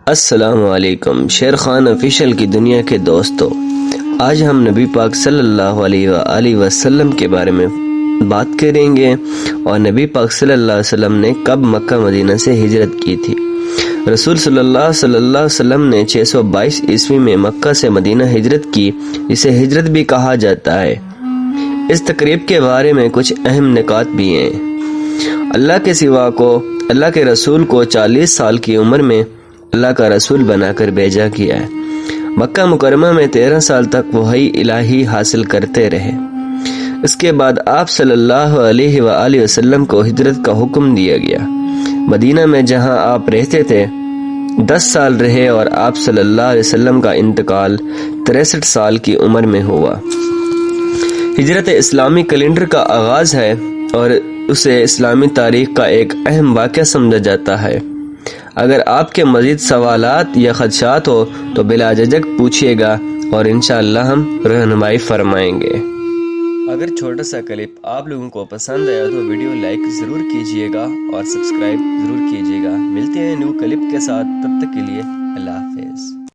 السلام علیکم، شیر خان آفیشیل کی دنیا کے دوستو، آج ہم نبی پاک صلی اللہ علیہ وآلہ وسلم کے بارے میں بات کریں گے اور نبی پاک صلی اللہ علیہ وسلم نے کب مکہ مدینہ سے ہجرت کی تھی۔ رسول صلی اللہ علیہ وسلم نے 622 عیسوی میں مکہ سے مدینہ ہجرت کی، جسے ہجرت بھی کہا جاتا ہے۔ اس تقریب کے بارے میں کچھ اہم نکات بھی ہیں۔ اللہ کے سوا کو اللہ کے رسول کو 40 سال کی عمر میں اللہ کا رسول بنا کر بھیجا گیا ہے۔ مکہ مکرمہ میں 13 سال تک وحی الہی حاصل کرتے رہے۔ اس کے بعد آپ صلی اللہ علیہ وآلہ وسلم کو ہجرت کا حکم دیا گیا۔ مدینہ میں جہاں آپ رہتے تھے 10 سال رہے اور آپ صلی اللہ علیہ وسلم کا انتقال 63 سال کی عمر میں ہوا۔ ہجرت اسلامی کیلنڈر کا آغاز ہے اور اسے اسلامی تاریخ کا ایک اہم واقعہ سمجھا جاتا ہے۔ اگر آپ کے مزید سوالات یا خدشات ہو تو بلا جھجک پوچھیے گا اور انشاءاللہ ہم رہنمائی فرمائیں گے۔ اگر چھوٹا سا کلپ آپ لوگوں کو پسند آیا تو ویڈیو لائک ضرور کیجیے گا اور سبسکرائب ضرور کیجیے گا۔ ملتے ہیں نیو کلپ کے ساتھ، تب تک کے لیے اللہ حافظ۔